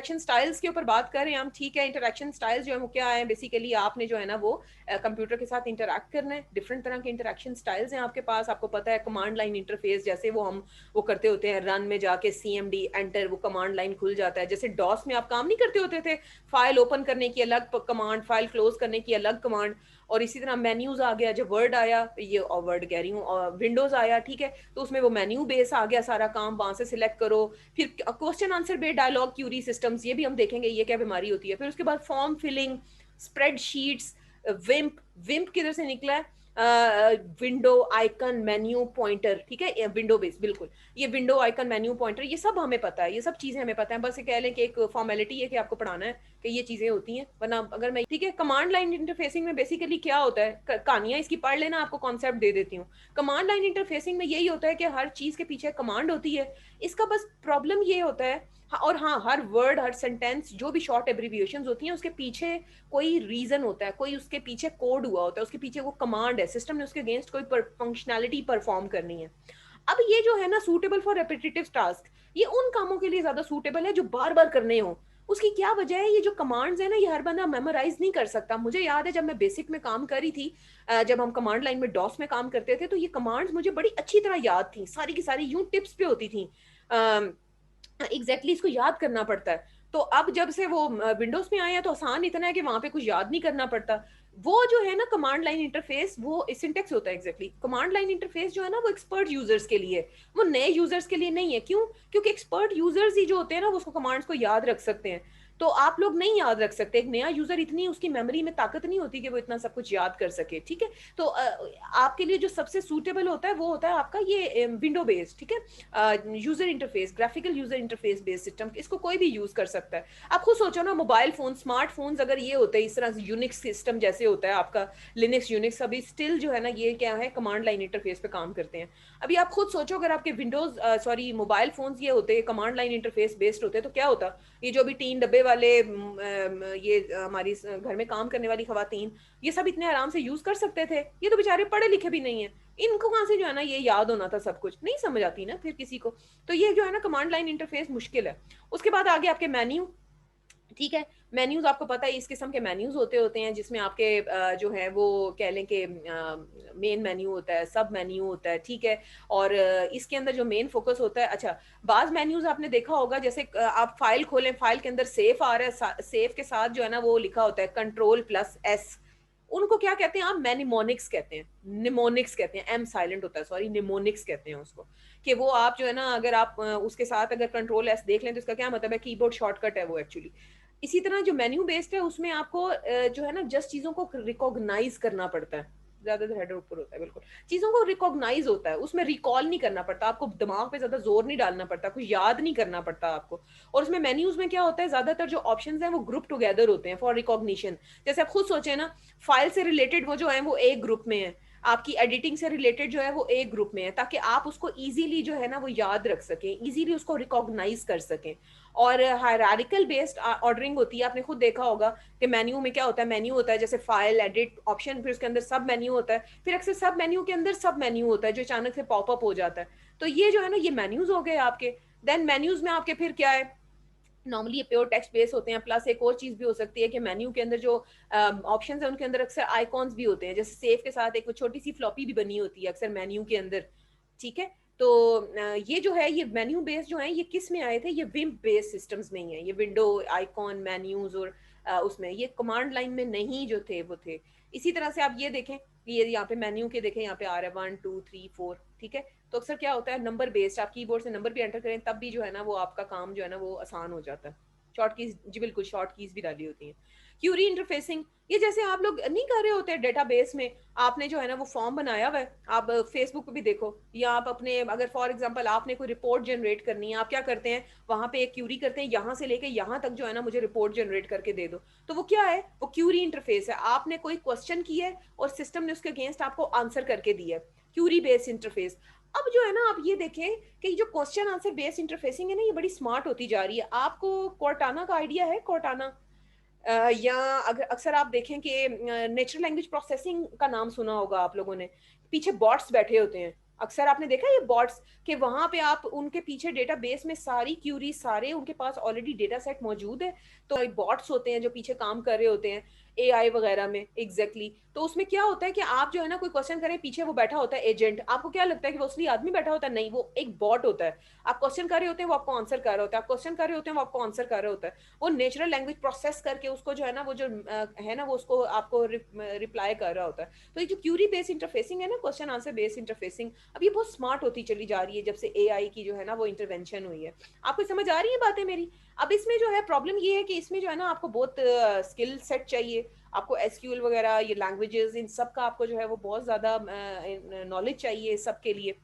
Interaction styles के ऊपर बात कर रहे हैं हम, ठीक है। इंटरेक्शन स्टाइल्स जो है वो क्या है, बेसिकली आपने जो है ना वो कंप्यूटर के साथ इंटरैक्ट करना है। डिफरेंट तरह के इंटरेक्शन स्टाइल्स हैं आपके पास। आपको पता है कमांड लाइन इंटरफेस, जैसे वो हम वो करते होते हैं रन में जाके CMD एंटर, वो कमांड लाइन खुल जाता है। जैसे डॉस में आप काम नहीं करते होते थे, फाइल ओपन करने की अलग कमांड, फाइल क्लोज करने की अलग कमांड, और इसी तरह मेन्यूज आ गया, जब वर्ड आया, ये वर्ड कह रही हूँ, विंडोज आया, ठीक है, तो उसमें वो मेन्यू बेस आ गया, सारा काम वहां से सिलेक्ट करो। फिर question answer based dialogue query systems, ये भी हम देखेंगे ये क्या बीमारी होती है। फिर उसके बाद form filling, spreadsheets, wimp, wimp किधर से निकला है, विंडो आइकन मेन्यू पॉइंटर, ठीक है, विंडो बेस, बिल्कुल, ये विंडो आइकन मेन्यू पॉइंटर, ये सब हमें पता है, ये सब चीजें हमें पता है। बस ये कह लें कि एक फॉर्मेलिटी है कि आपको पढ़ाना है कि ये चीजें होती हैं, वरना अगर मैं, ठीक है। कमांड लाइन इंटरफेसिंग में बेसिकली क्या होता है, कहानियां इसकी पढ़ लेना, आपको कॉन्सेप्ट दे देती हूँ। कमांड लाइन इंटरफेसिंग में यही होता है कि हर चीज के पीछे कमांड होती है। इसका बस प्रॉब्लम ये होता है, और हाँ, हर वर्ड, हर सेंटेंस, जो भी शॉर्ट एब्रीविएशंस होती हैं, उसके पीछे कोई रीजन होता है, कोई उसके पीछे कोड हुआ होता है, उसके पीछे वो कमांड है, सिस्टम ने उसके अगेंस्ट कोई फंक्शनैलिटी परफॉर्म करनी है। अब ये जो है ना सूटेबल फॉर रेपिटेटिव टास्क, ये उन कामों के लिए ज्यादा सूटेबल है जो बार बार करने हो। उसकी क्या वजह है, ये जो कमांड्स है ना, ये हर बंदा मेमोराइज नहीं कर सकता। मुझे याद है जब मैं बेसिक में काम करी थी, जब हम कमांड लाइन में डॉस में काम करते थे, तो ये कमांड्स मुझे बड़ी अच्छी तरह याद थी, सारी की सारी यूं टिप्स पे होती थी। इसको याद करना पड़ता है। तो अब जब से वो विंडोज में आए हैं, तो आसान इतना है कि वहां पे कुछ याद नहीं करना पड़ता। वो जो है ना कमांड लाइन इंटरफेस, वो सिंटेक्स होता है एग्जैक्टली। कमांड लाइन इंटरफेस जो है ना वो एक्सपर्ट यूजर्स के लिए, वो नए यूजर्स के लिए नहीं है। क्यों? क्योंकि एक्सपर्ट यूजर्स ही जो होते हैं ना वो उसको कमांड्स को याद रख सकते हैं। तो आप लोग नहीं याद रख सकते, एक नया यूजर, इतनी उसकी मेमोरी में ताकत नहीं होती कि वो इतना सब कुछ याद कर सके, ठीक है। तो आपके लिए जो सबसे सूटेबल होता है वो होता है आपका ये विंडो बेस्ड, ठीक है, user interface, graphical user interface based system, इसको कोई भी यूज कर सकता है। आप खुद सोचो ना, मोबाइल फोन, स्मार्टफोन्स अगर ये होते हैं इस तरह से, यूनिक्स सिस्टम जैसे होता है आपका लिनक्स, यूनिक्स, अभी स्टिल जो है ना ये क्या है, कमांड लाइन इंटरफेस पे काम करते हैं। अभी आप खुद सोचो अगर आपके विंडोज, सॉरी, मोबाइल फोन्स ये होते, कमांड लाइन इंटरफेस बेस्ड होते, तो क्या होता। ये जो भी 3 डब्बे वाले ये हमारी घर में काम करने वाली खवातीन, ये सब इतने आराम से यूज कर सकते थे। ये तो बेचारे पढ़े लिखे भी नहीं है, इनको कहाँ से जो है ना ये याद होना था, सब कुछ नहीं समझ आती ना फिर किसी को। तो ये जो है ना कमांड लाइन इंटरफेस मुश्किल है। उसके बाद आगे आपके मेन्यू, ठीक है। मेन्यूज आपको पता है इस किस्म के मेन्यूज होते होते हैं, जिसमें आपके जो है वो कह लें कि मेन मेन्यू होता है, सब मेन्यू होता है, ठीक है। और इसके अंदर जो मेन फोकस होता है, अच्छा, बाज मेन्यूज आपने देखा होगा, जैसे आप फाइल खोलें, फाइल के अंदर सेफ आ रहा है, सेफ के साथ जो है ना वो लिखा होता है Ctrl+S, उनको क्या कहते हैं, आप मैनिमोनिक्स कहते हैं, निमोनिक्स कहते हैं, एम साइलेंट होता है, सॉरी, निमोनिक्स कहते हैं उसको। कि वो आप जो है ना, अगर आप उसके साथ अगर Ctrl+S देख लें तो इसका क्या मतलब है, कीबोर्ड शॉर्टकट है वो एक्चुअली। इसी तरह जो मेन्यू बेस्ड है उसमें आपको जो है ना जस्ट चीजों को रिकॉग्नाइज करना पड़ता है, ज्यादातर हेडर ऊपर होता है, बिल्कुल चीजों को रिकॉग्नाइज होता है, उसमें रिकॉल नहीं करना पड़ता आपको, दिमाग पे ज्यादा जोर नहीं डालना पड़ता, कुछ याद नहीं करना पड़ता आपको। और उसमें मेन्यूज में क्या होता है, ज्यादातर जो ऑप्शंस हैं वो ग्रुप टुगेदर होते हैं फॉर रिकॉग्निशन। जैसे आप खुद सोचे ना, फाइल से रिलेटेड वो जो है वो एक ग्रुप में है, आपकी एडिटिंग से रिलेटेड जो है वो एक ग्रुप में है, ताकि आप उसको इजीली जो है ना वो याद रख सकें, इजीली उसको रिकॉग्नाइज कर सकें। और हायरार्किकल बेस्ड ऑर्डरिंग होती है, आपने खुद देखा होगा कि मेन्यू में क्या होता है, मेन्यू होता है जैसे फाइल, एडिट, ऑप्शन, फिर उसके अंदर सब मेन्यू होता है, फिर अक्सर सब मेन्यू के अंदर सब मेन्यू होता है जो अचानक से पॉपअप हो जाता है। तो ये जो है ना ये मेन्यूज हो गए आपके। देन मेन्यूज में आपके फिर क्या है, नॉर्मली ये प्योर टेक्स्ट बेस होते हैं, प्लस एक और चीज भी हो सकती है कि मेन्यू के अंदर जो ऑप्शंस है उनके अंदर अक्सर आइकॉन्स भी होते हैं, जैसे सेव के साथ एक छोटी सी फ्लॉपी भी बनी होती है अक्सर मेन्यू के अंदर, ठीक है। तो ये जो है ये मेन्यू बेस जो है ये किस में आए थे, ये विम्प बेस्ड सिस्टम्स में ही है, ये विंडो आइकॉन मेन्यूज, और उसमें ये कमांड लाइन में नहीं जो थे वो थे। इसी तरह से आप ये देखें, ये यहाँ पे मेन्यू के देखें, यहाँ पे आ रहा है 1 2 3 4, ठीक है। तो अक्सर क्या होता है नंबर बेस्ड, आप कीबोर्ड से नंबर भी एंटर करें तब भी जो है ना वो आपका काम जो है ना वो आसान हो जाता है। शॉर्ट कीज, जी बिल्कुल, शॉर्ट कीज भी डाली होती हैं। क्यूरी इंटरफेसिंग, ये जैसे आप लोग नहीं कर रहे होते डेटाबेस में, आपने जो है ना वो फॉर्म बनाया हुआ है, आप फेसबुक पे भी देखो, या आप अपने अगर फॉर एग्जांपल आपने कोई रिपोर्ट जनरेट करनी है, आप क्या करते हैं वहां पे एक क्यूरी करते हैं, यहाँ से लेके यहाँ तक जो है ना मुझे रिपोर्ट जनरेट करके दे दो। तो वो क्या है, वो क्यूरी इंटरफेस है, आपने कोई क्वेश्चन किया है और सिस्टम ने उसके अगेंस्ट आपको आंसर करके दिया है, क्यूरी बेस्ड इंटरफेस। अब जो है ना आप ये देखें कि जो क्वेश्चन आंसर बेस्ड इंटरफेसिंग है ना ये बड़ी स्मार्ट होती जा रही है। आपको कोर्टाना का आइडिया है, कोर्टाना? या अगर अक्सर आप देखें कि नेचुरल लैंग्वेज प्रोसेसिंग का नाम सुना होगा आप लोगों ने, पीछे बॉट्स बैठे होते हैं, अक्सर आपने देखा है ये बॉट्स कि वहां पे आप उनके पीछे डेटाबेस में सारी क्यूरी, सारे उनके पास ऑलरेडी डेटा सेट मौजूद है। तो बॉट्स होते हैं जो पीछे काम कर रहे होते हैं एआई वगैरह में, एग्जैक्टली तो उसमें क्या होता है कि आप जो है ना कोई क्वेश्चन करें, पीछे वो बैठा होता है एजेंट, आपको क्या लगता है कि वो असली आदमी बैठा होता है? नहीं, वो एक बॉट होता है। आप क्वेश्चन कर रहे होते हैं, वो आपको आंसर कर रहा होता है, आप क्वेश्चन कर रहे होते हैं, वो आपको आंसर कर रहा होता है। वो नेचुरल लैंग्वेज प्रोसेस करके उसको जो है ना, वो जो है ना, वो उसको आपको रिप्लाई कर रहा होता है। तो ये जो क्यूरी बेस्ड इंटरफेसिंग है ना, क्वेश्चन आंसर बेस्ड इंटरफेसिंग, अब ये बहुत स्मार्ट होती चली जा रही है जब से एआई की जो है ना वो इंटरवेंशन हुई है। आपको समझ आ रही है बातें मेरी? अब इसमें जो है प्रॉब्लम ये है कि इसमें जो है ना आपको बहुत स्किल सेट चाहिए, आपको एसक्यूएल वगैरह, ये लैंग्वेजेस, इन सब का आपको जो है वो बहुत ज्यादा नॉलेज चाहिए सबके लिए।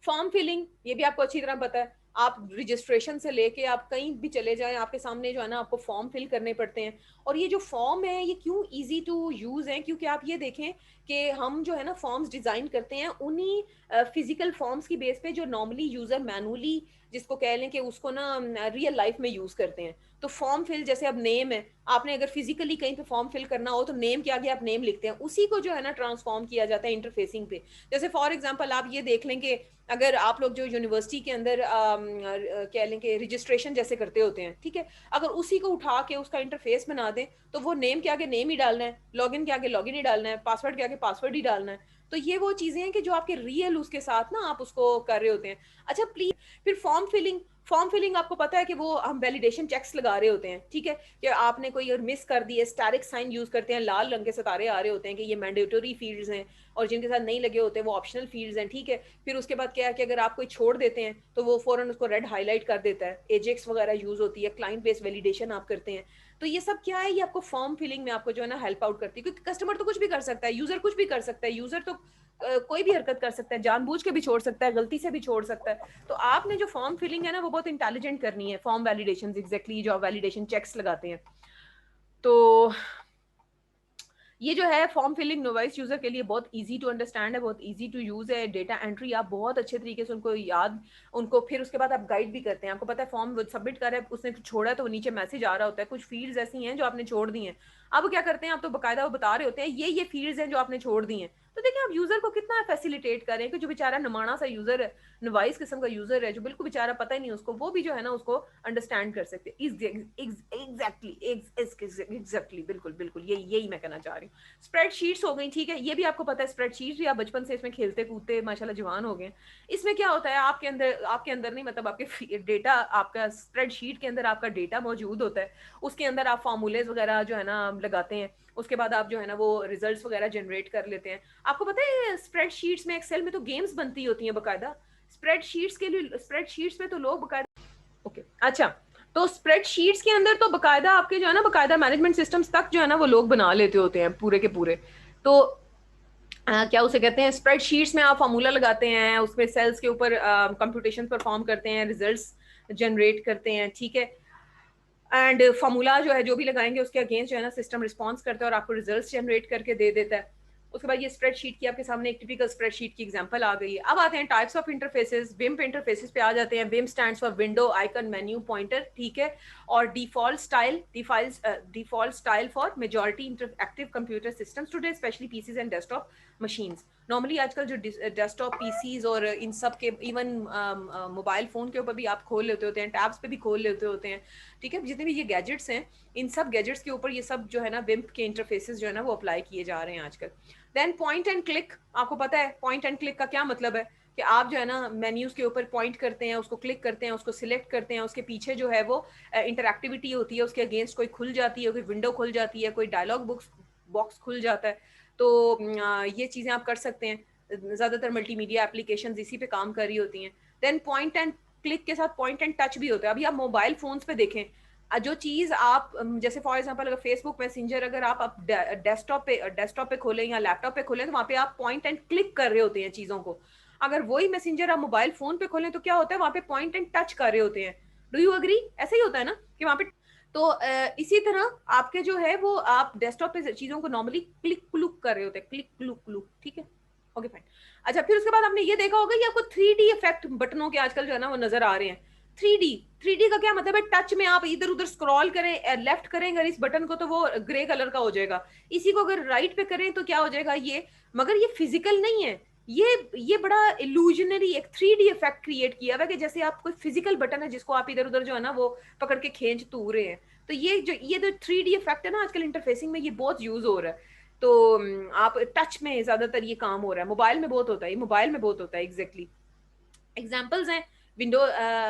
फॉर्म फिलिंग, ये भी आपको अच्छी तरह पता है। आप रजिस्ट्रेशन से लेके आप कहीं भी चले जाएं, आपके सामने जो है ना आपको फॉर्म फिल करने पड़ते हैं। और ये जो फॉर्म है ये क्यों इजी टू यूज है, क्योंकि आप ये देखें कि हम जो है ना फॉर्म्स डिजाइन करते हैं उन्हीं फिजिकल फॉर्म्स की बेस पे जो नॉर्मली यूजर मैनुअली, जिसको कह लें कि उसको ना रियल लाइफ में यूज करते हैं। तो फॉर्म फिल, जैसे अब नेम है, आपने अगर फिजिकली कहीं पे फॉर्म फिल करना हो तो नेम के आगे आप नेम लिखते हैं, उसी को जो है ना ट्रांसफॉर्म किया जाता है इंटरफेसिंग पे। जैसे फॉर एग्जांपल आप ये देख लें कि अगर आप लोग जो यूनिवर्सिटी के अंदर कह लें कि रजिस्ट्रेशन जैसे करते होते हैं, ठीक है, अगर उसी को उठा के उसका इंटरफेस बना दें तो वो नेम के आगे नेम ही डालना है, लॉगिन के आगे लॉगिन ही डालना है, पासवर्ड के आगे पासवर्ड ही डालना है। तो ये वो चीजें हैं कि जो आपके रियल उसके साथ ना आप उसको कर रहे होते हैं। अच्छा प्लीज, फिर फॉर्म फिलिंग, फॉर्म फिलिंग आपको पता है कि वो हम वैलिडेशन चेक्स लगा रहे होते हैं, ठीक है, कि आपने कोई मिस कर दी है, स्टैटिक साइन यूज करते हैं, लाल रंग के सितारे आ रहे होते हैं कि ये मैंडेटरी फील्ड्स हैं, और जिनके साथ नहीं लगे होते वो ऑप्शनल फील्ड्स हैं, ठीक है। फिर उसके बाद क्या है कि अगर आप कोई छोड़ देते हैं तो वो फौरन उसको रेड हाईलाइट कर देता है, एजेक्स वगैरह यूज होती है, क्लाइंट बेस्ड वैलिडेशन आप करते हैं। तो ये सब क्या है, ये आपको फॉर्म फिलिंग में आपको जो है ना हेल्प आउट करती है, क्योंकि कस्टमर तो कुछ भी कर सकता है, यूजर कुछ भी कर सकता है, यूजर तो कोई भी हरकत कर सकता है, जानबूझ के भी छोड़ सकता है, गलती से भी छोड़ सकता है। तो आपने जो फॉर्म फिलिंग है ना वो बहुत इंटेलिजेंट करनी है, फॉर्म वैलिडेशन, एग्जैक्टली जो आप वैलिडेशन चेक्स लगाते हैं। तो ये जो है फॉर्म फिलिंग नोवाइस यूजर के लिए बहुत इजी टू अंडरस्टैंड है, बहुत इजी टू यूज है। डेटा एंट्री आप बहुत अच्छे तरीके से उनको याद, उनको फिर उसके बाद आप गाइड भी करते हैं। आपको पता है फॉर्म सबमिट कर रहा है, उसने छोड़ा है तो नीचे मैसेज आ रहा होता है, कुछ फील्ड्स ऐसी हैं जो आपने छोड़ दी हैं। अब क्या करते हैं, आप तो बकायदा वो बता रहे होते हैं ये फील्ड्स हैं जो आपने छोड़ दी हैं। तो देखिए आप यूजर को कितना फैसिलिटेट करें कि जो बेचारा नमाना सा यूजर है, नवाइस किस्म का यूजर है, जो बिल्कुल बेचारा पता ही नहीं उसको, वो भी जो है ना उसको अंडरस्टैंड कर सकते हैं। एग्जैक्टली, बिल्कुल बिल्कुल यही मैं कहना चाह रही हूँ। स्प्रेडशीट्स हो गई, ठीक है, ये भी आपको पता है, स्प्रेडशीट्स भी आप बचपन से इसमें खेलते कूदते माशाल्लाह जवान हो गए। इसमें क्या होता है, आपके अंदर नहीं, मतलब आपके डेटा, आपका स्प्रेडशीट के अंदर आपका डेटा मौजूद होता है, उसके अंदर आप फार्मूलेज वगैरह जो है ना लगाते हैं, उसके बाद आप जो है ना वो रिजल्ट्स वगैरह जनरेट कर लेते हैं। आपको पता है स्प्रेडशीट्स में, एक्सेल में तो गेम्स बनती होती हैं बकायदा स्प्रेडशीट्स के लिए, स्प्रेडशीट्स में तो लोग बकायदा, ओके अच्छा, तो स्प्रेडशीट्स के अंदर तो बकायदा आपके जो है ना बकायदा मैनेजमेंट सिस्टम्स तक जो है ना वो लोग बना लेते होते हैं पूरे के पूरे। तो क्या उसे कहते हैं, स्प्रेडशीट्स में आप फार्मूला लगाते हैं, उसमें सेल्स के ऊपर कंप्यूटेशन परफॉर्म करते हैं, रिजल्ट्स जनरेट करते हैं, ठीक है। एंड फार्मूला जो है जो भी लगाएंगे उसके अगेंस्ट जो है ना सिस्टम रिस्पॉन्स करता है और आपको रिजल्ट्स जनरेट करके दे देता है। उसके बाद ये स्प्रेडशीट की आपके सामने एक टिपिकल स्प्रेडशीट की एग्जांपल आ गई है। अब आते हैं टाइप्स ऑफ इंटरफेसेस, विम्प इंटरफेसेस पे आ जाते हैं। विम्प stands for window icon menu pointer, ठीक है। और default style for majority interactive computer systems today, especially PCs and desktop machines. Normally आजकल जो डेस्कटॉप पीसीज और इन सब के इवन मोबाइल फोन के ऊपर भी आप खोल लेते होते हैं, टैब्स पे भी खोल लेते होते हैं, ठीक है। जितने भी ये गैजेट्स हैं, इन सब गैजेट्स के ऊपर ये सब जो है ना विम्प के इंटरफेसेस जो है ना वो अप्लाई किए जा रहे हैं आजकल। देन पॉइंट एंड क्लिक, आपको पता है पॉइंट एंड क्लिक का क्या मतलब है, कि आप जो है ना मेन्यूज के ऊपर पॉइंट करते हैं, उसको क्लिक करते हैं, उसको सिलेक्ट करते हैं, उसके पीछे जो है वो इंटरएक्टिविटी होती है, उसके अगेंस्ट कोई खुल जाती है, कोई विंडो खुल जाती है, कोई डायलॉग बॉक्स खुल जाता है। तो ये चीज़ें आप कर सकते हैं। ज़्यादातर मल्टीमीडिया एप्लीकेशंस इसी पे काम कर रही होती हैं। देन पॉइंट एंड क्लिक के साथ पॉइंट एंड टच भी होता है। अभी आप मोबाइल फोन्स पे देखें, जो चीज आप जैसे फॉर एग्जांपल अगर फेसबुक मैसेंजर अगर आप डेस्कटॉप पे खोलें या लैपटॉप पे खोलें तो वहां पे आप पॉइंट एंड क्लिक कर रहे होते हैं चीजों को। अगर वही मैसेंजर आप मोबाइल फोन पे खोलें तो क्या होता है, वहां पे पॉइंट एंड टच कर रहे होते हैं। Do you agree? ऐसा ही होता है ना कि वहां पे। तो इसी तरह आपके जो है वो आप डेस्कटॉप पे चीजों को नॉर्मली क्लिक क्लुक कर रहे होते हैं, क्लिक क्लुक क्लुक, ठीक है, ओके फाइन। अच्छा फिर उसके बाद आपने ये देखा होगा कि आपको 3D इफेक्ट बटनों के आजकल जो है ना वो नजर आ रहे हैं। 3D का क्या मतलब है, टच में आप इधर उधर स्क्रॉल करें, लेफ्ट करें अगर इस बटन को तो वो ग्रे कलर का हो जाएगा, इसी को अगर राइट पे करें तो क्या हो जाएगा ये, मगर ये फिजिकल नहीं है, ये बड़ा इल्यूजनरी एक 3D इफेक्ट क्रिएट किया हुआ है कि जैसे आप कोई फिजिकल बटन है जिसको आप इधर उधर जो है ना वो पकड़ के खींच तू रहे हैं। तो ये जो 3D इफेक्ट है ना आजकल इंटरफेसिंग में ये बहुत यूज हो रहा है। तो आप टच में ज्यादातर ये काम हो रहा है, मोबाइल में बहुत होता है, ये मोबाइल में बहुत होता है एग्जैक्टली। एग्जाम्पल्स हैं विंडो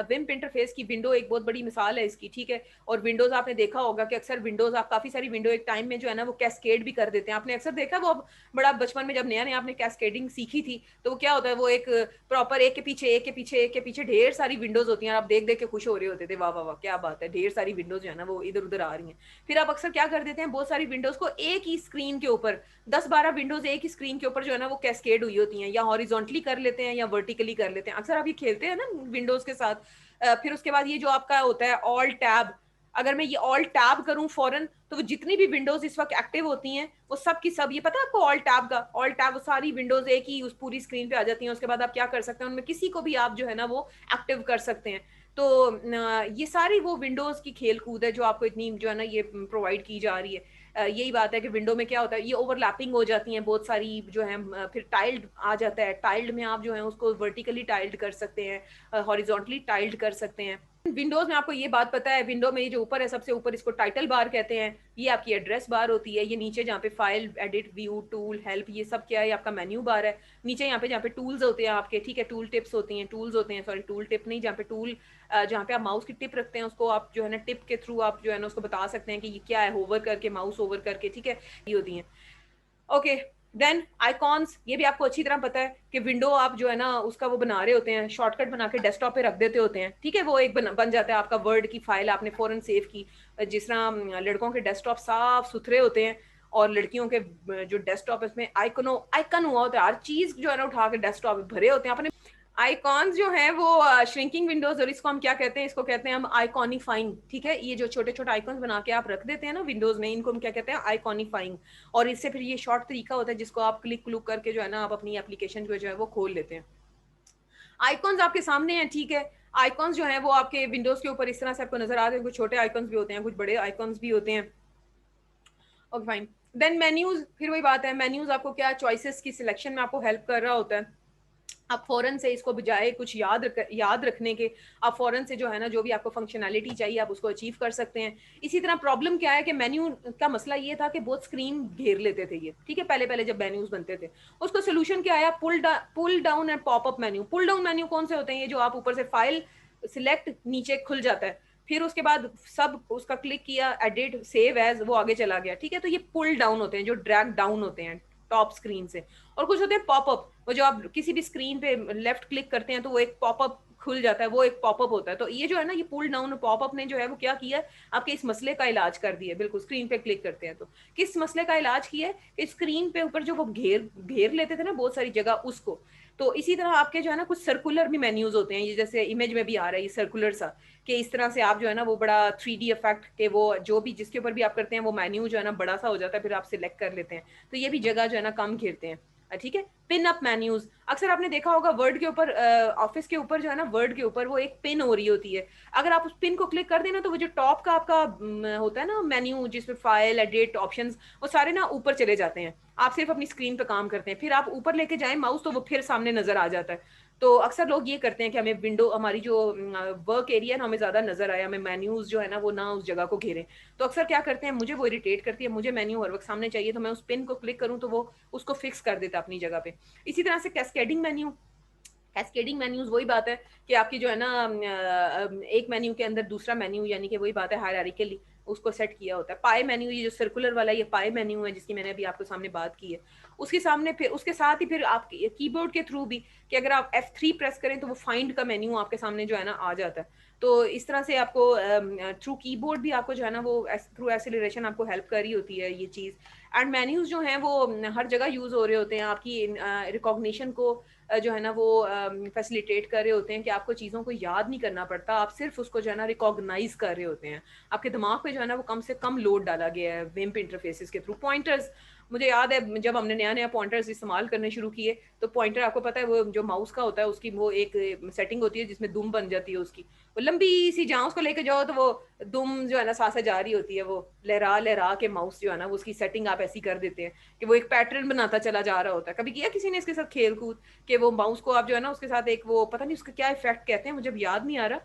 विम्प इंटरफेस की, विंडो एक बहुत बड़ी मिसाल है इसकी, ठीक है। और विंडोज आपने देखा होगा कि अक्सर विंडोज आप काफी सारी विंडो एक टाइम में जो है ना वो कैस्केड भी कर देते हैं। आपने अक्सर देखा वो बड़ा बचपन में जब नया नया आपने कैस्केडिंग सीखी थी तो वो क्या होता है, वो एक प्रॉपर एक के पीछे एक के पीछे एक के पीछे ढेर सारी विंडोज होती हैं, आप देख देख के खुश हो रहे होते थे, वाह वाह वाह क्या बात है, ढेर सारी विंडोज जो है ना वो इधर उधर आ रही हैं। फिर आप अक्सर क्या कर देते हैं, बहुत सारी विंडोज को एक ही स्क्रीन के ऊपर 10-12 विंडोज एक ही स्क्रीन के ऊपर जो है ना वो कैस्केड हुई होती हैं, या हॉरिजॉन्टली कर लेते हैं या वर्टिकली कर लेते हैं। अक्सर आप ये खेलते हैं ना विंडोज के साथ। फिर उसके बाद ये जो आपका होता है ऑल टैब, अगर मैं ये ऑल टैब करूं फौरन तो वो जितनी भी विंडोज इस वक्त एक्टिव होती हैं वो सब की सब, ये पता है आपको ऑल टैब का, ऑल टैब वो सारी विंडोज एक ही उस पूरी स्क्रीन पे आ जाती हैं। उसके बाद आप क्या कर सकते हैं, उनमें किसी को भी आप जो है ना वो एक्टिव कर सकते हैं। तो ये सारी वो विंडोज की खेल कूद है जो आपको इतनी जो है ना ये प्रोवाइड की जा रही है। यही बात है कि विंडो में क्या होता है, ये ओवरलैपिंग हो जाती हैं बहुत सारी जो है, फिर टाइल्ड आ जाता है, टाइल्ड में आप जो है उसको वर्टिकली टाइल्ड कर सकते हैं, हॉरिजॉन्टली टाइल्ड कर सकते हैं। विंडोज में आपको ये बात पता है, विंडो में ये जो ऊपर है सबसे ऊपर इसको टाइटल बार कहते हैं, ये आपकी एड्रेस बार होती है। ये नीचे जहाँ पे file, edit, view, tool, help, ये सब क्या है, आपका मेन्यू बार है। नीचे यहाँ पे जहाँ पे टूल्स होते हैं आपके, ठीक है, टूल टिप्स होती हैं, टूल्स होते हैं, सॉरी टूल टिप नहीं, जहाँ पे टूल जहाँ पे आप माउस की टिप रखते हैं उसको आप जो है ना टिप के थ्रू आप जो है ना उसको बता सकते हैं कि ये क्या है, होवर करके, माउस ओवर करके, ठीक है, ये होती हैं। ओके, देन आइकॉन्स, ये भी आपको अच्छी तरह पता है कि विंडो आप जो है ना उसका वो बना रहे होते हैं, शॉर्टकट बना के डेस्कटॉप पे रख देते होते हैं, ठीक है, वो एक बन जाता है आपका वर्ड की फाइल आपने फौरन सेव की। जिस तरह लड़कों के डेस्कटॉप साफ सुथरे होते हैं और लड़कियों के जो डेस्कटॉप है उसमें आइकन हुआ होता है, हर चीज जो है ना उठा के डेस्कटॉप भरे होते हैं अपने आइकॉन्स जो है वो श्रिंकिंग विंडोज, और इसको हम क्या कहते हैं, इसको कहते हैं हम आइकॉनिफाइंग, ठीक है। ये जो छोटे छोटे आइकॉन्स बना के आप रख देते हैं ना विंडोज में, इनको हम क्या कहते हैं, आइकॉनिफाइंग। और इससे फिर ये शॉर्ट तरीका होता है जिसको आप क्लिक क्लुक करके जो है ना आप अपनी एप्लीकेशन को जो है वो खोल लेते हैं। आइकॉन्स आपके सामने हैं, ठीक है। आइकॉन्स जो है वो आपके विंडोज के ऊपर इस तरह से आपको नजर आते हैं, कुछ छोटे आइकॉन्स भी होते हैं, कुछ बड़े आइकॉन्स भी होते हैं। ओके फाइन, देन मेन्यूज, फिर वही बात है, मेन्यूज आपको क्या चॉइसेस की सिलेक्शन में आपको हेल्प कर रहा होता है। आप फौरन से इसको बजाय कुछ याद रखने के, आप फौरन से जो है ना जो भी आपको फंक्शनैलिटी चाहिए आप उसको अचीव कर सकते हैं। इसी तरह प्रॉब्लम क्या है कि मेन्यू का मसला ये था कि बहुत स्क्रीन घेर लेते थे ये, ठीक है, पहले पहले जब मेन्यूज बनते थे। उसको सोल्यूशन क्या आया, pull down and popup menu. Pull down menu कौन से होते हैं, ये जो आप ऊपर से फाइल सिलेक्ट नीचे खुल जाता है, फिर उसके बाद सब उसका क्लिक किया, एडिट, सेव एज, वो आगे चला गया, ठीक है। तो ये पुल डाउन होते हैं जो ड्रैग डाउन होते हैं टॉप स्क्रीन से। और कुछ होते हैं पॉपअप, वो जो आप किसी भी स्क्रीन पे लेफ्ट क्लिक करते हैं तो वो एक पॉपअप खुल जाता है, वो एक पॉपअप होता है। तो ये जो है ना ये पुल डाउन पॉपअप ने जो है वो क्या किया, आपके इस मसले का इलाज कर दिया। बिल्कुल स्क्रीन पे क्लिक करते हैं तो किस मसले का इलाज किया है कि स्क्रीन पे ऊपर जो वो घेर घेर लेते थे ना बहुत सारी जगह उसको। तो इसी तरह आपके जो है ना कुछ सर्कुलर भी मेन्यूज होते हैं, ये जैसे इमेज में भी आ रहा है ये सर्कुलर सा, कि इस तरह से आप जो है ना वो बड़ा 3D इफेक्ट के वो जो भी जिसके ऊपर भी आप करते हैं वो मेन्यू जो है ना बड़ा सा हो जाता है, फिर आप सिलेक्ट कर लेते हैं, तो ये भी जगह जो है ना कम घेरते हैं, ठीक है। पिन अप मेन्यूज, अक्सर आपने देखा होगा वर्ड के ऊपर, ऑफिस के ऊपर जो है ना वर्ड के ऊपर वो एक पिन हो रही होती है, अगर आप उस पिन को क्लिक कर देना तो वो जो टॉप का आपका होता है ना मेन्यू जिसमें फाइल, एडिट, ऑप्शंस, वो सारे ना ऊपर चले जाते हैं। आप सिर्फ अपनी स्क्रीन पे काम करते हैं, फिर आप ऊपर लेके जाएं माउस तो वो फिर सामने नजर आ जाता है। तो अक्सर लोग ये करते हैं कि हमें विंडो, हमारी जो वर्क एरिया ना हमें ज्यादा नजर आए, हमें मेन्यूज जो है ना वो ना उस जगह को घेरे, तो अक्सर क्या करते हैं, मुझे वो इरिटेट करती है, मुझे मेन्यू हर वक्त सामने चाहिए, तो मैं उस पिन को क्लिक करूं तो वो उसको फिक्स कर देता अपनी जगह पे। इसी तरह से कैस्केडिंग मेन्यू, कैस्केडिंग मेन्यूज वही बात है कि आपकी जो है ना एक मेन्यू के अंदर दूसरा मेन्यू, यानी कि वही बात है हायरार्किकली उसको सेट किया होता है। पाई मेन्यू, ये जो सर्कुलर वाला ये पाई मेन्यू है जिसकी मैंने अभी आपको सामने बात की है, उसके सामने फिर उसके साथ ही फिर आप कीबोर्ड के थ्रू भी कि अगर आप F3 प्रेस करें तो वो फाइंड का मेन्यू आपके सामने जो है ना आ जाता है। तो इस तरह से आपको थ्रू कीबोर्ड भी आपको जो है ना वो थ्रू एक्सेलरेशन आपको हेल्प कर रही होती है ये चीज़। एंड मेन्यूज जो हैं वो हर जगह यूज़ हो रहे होते हैं, आपकी रिकॉग्निशन को जो है ना वो फैसिलिटेट कर रहे होते हैं कि आपको चीज़ों को याद नहीं करना पड़ता, आप सिर्फ उसको जो है ना रिकॉग्नाइज कर रहे होते हैं, आपके दिमाग पे जो है ना वो कम से कम लोड डाला गया है विम्प इंटरफेसेस के थ्रू। पॉइंटर्स, मुझे याद है जब हमने नया-नया पॉइंटर्स इस्तेमाल करने शुरू किए, तो पॉइंटर आपको पता है वो जो माउस का होता है उसकी वो एक सेटिंग होती है जिसमें दुम बन जाती है उसकी। वो लंबी-सी जहाँ उसको लेके जाओ तो वो दुम जो है ना साथ-साथ जा रही होती है, वो लहरा-लहरा के माउस जो है ना वो उसकी सेटिंग आप ऐसी कर देते हैं कि वो एक पैटर्न बनाता चला जा रहा होता है। कभी किया किसी ने इसके साथ खेल-कूद कि वो माउस को आप जो है ना उसके साथ एक वो पता नहीं उसका क्या इफ़ेक्ट कहते हैं, मुझे अब याद नहीं आ रहा।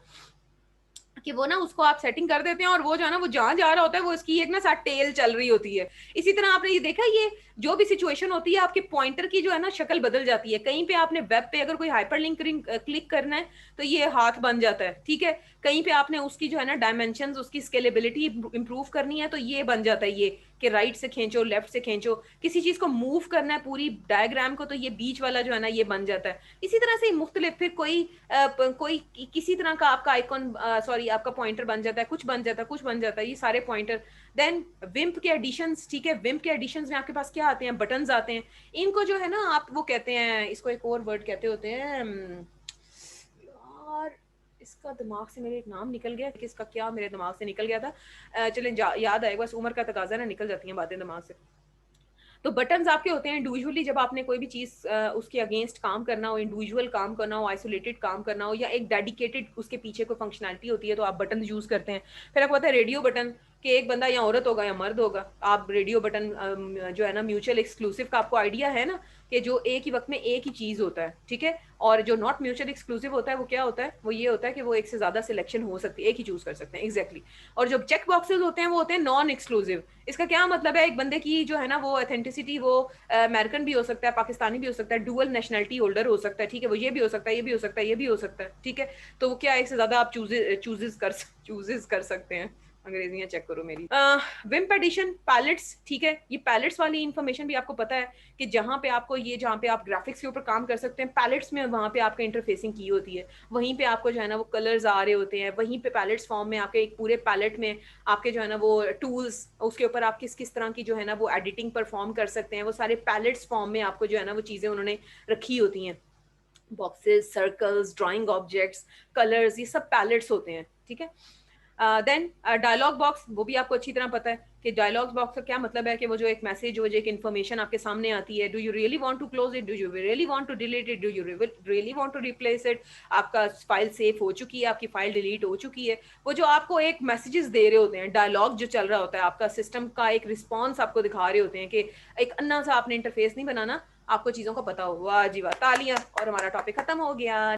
कि वो ना उसको आप सेटिंग कर देते हैं और वो जो है ना वो जहाँ जा रहा होता है वो इसकी एक ना साथ टेल चल रही होती है। इसी तरह आपने ये देखा ये जो भी सिचुएशन होती है आपके पॉइंटर की जो है ना शक्ल बदल जाती है। कहीं पे आपने वेब पे अगर कोई हाइपरलिंक क्लिक करना है तो ये हाथ बन जाता है, ठीक है? कहीं पे आपने उसकी जो है ना डायमेंशंस उसकी स्केलेबिलिटी इम्प्रूव करनी है तो ये बन जाता है ये कि राइट से खींचो, लेफ्ट से खींचो। किसी चीज़ को मूव करना है पूरी डायग्राम को तो ये बीच वाला जो है ना ये बन जाता है। इसी तरह से मुख्तलिफ फिर कोई किसी तरह का आपका आइकॉन सॉरी आपका पॉइंटर बन जाता है, कुछ बन जाता है, कुछ बन जाता है, ये सारे पॉइंटर। देन विम्प के एडिशंस, ठीक है? विम्प के एडिशंस में आपके पास क्या आते हैं? बटन्स आते हैं। इनको जो है ना आप वो कहते हैं, इसको एक और वर्ड कहते होते हैं यार इसका दिमाग से मेरे एक नाम निकल गया कि इसका क्या मेरे दिमाग से निकल गया था। चलें याद आएगा, बस उम्र का तकाजा ना निकल जाती हैं बातें दिमाग से। तो बटन्स आपके होते हैं इंडिविजुअली जब आपने कोई भी चीज़ उसके अगेंस्ट काम करना हो, इंडिविजुअल काम करना हो, आइसोलेटेड काम करना हो या एक डेडिकेटेड उसके पीछे कोई फंक्शनैलिटी होती है तो आप बटन यूज़ करते हैं। फिर आपको पता है रेडियो बटन कि एक बंदा या औरत होगा या मर्द होगा, आप रेडियो बटन जो है ना म्यूचुअल एक्सक्लूसिव का आपको आइडिया है ना कि जो एक ही वक्त में एक ही चीज़ होता है, ठीक है? और जो नॉट म्यूचुअल एक्सक्लूसिव होता है वो क्या होता है? वो ये होता है कि वो एक से ज़्यादा सिलेक्शन हो सकती है, एक ही चूज़ कर सकते हैं, एग्जैक्टली। और जो चेक बॉक्सेस होते हैं वो होते हैं नॉन एक्सक्लूसिव। इसका क्या मतलब है? एक बंदे की जो है ना वो ऑथेंटिसिटी वो अमेरिकन भी हो सकता है, पाकिस्तानी भी हो सकता है, डुअल नेशनलिटी होल्डर हो सकता है, ठीक है? वो ये भी हो सकता है, ये भी हो सकता है, ये भी हो सकता है, ठीक है? तो वो क्या एक से ज़्यादा आप चूज़ेज़ कर सकते हैं। अंग्रेजियाँ चेक करो मेरी। विम्प एडिशन, पैलेट्स, ठीक है? ये पैलेट्स वाली इन्फॉर्मेशन भी आपको पता है कि जहाँ पे आपको ये जहाँ पे आप ग्राफिक्स के ऊपर काम कर सकते हैं, पैलेट्स में वहाँ पे आपका इंटरफेसिंग की होती है। वहीं पे आपको जो है ना वो कलर्स आ रहे होते हैं, वहीं पे पैलेट्स फॉर्म में आपके एक पूरे पैलेट में आपके जो है ना वो टूल्स उसके ऊपर आप किस-किस तरह की जो है ना वो एडिटिंग परफॉर्म कर सकते हैं, वो सारे पैलेट्स फॉर्म में आपको जो है ना वो चीज़ें उन्होंने रखी होती हैं। Boxes, circles, drawing objects, colours, ये सब पैलेट्स होते हैं, ठीक है? देन डायलॉग बॉक्स, वो भी आपको अच्छी तरह पता है कि डायलॉग बॉक्स का क्या मतलब है कि वो जो एक मैसेज वो जो एक इन्फॉर्मेशन आपके सामने आती है, do you really want to close it, do you really want to delete it, do you really want to replace it, आपका फाइल सेव हो चुकी है, आपकी फाइल डिलीट हो चुकी है। वो जो आपको एक मैसेजेस दे रहे होते हैं, डायलॉग जो चल रहा होता है, आपका सिस्टम का एक रिस्पॉन्स आपको दिखा रहे होते हैं कि एक अन्ना सा आपने इंटरफेस नहीं बनाना, आपको चीज़ों का पता हो। वाह जी वाह, तालियां, और हमारा टॉपिक खत्म हो गया।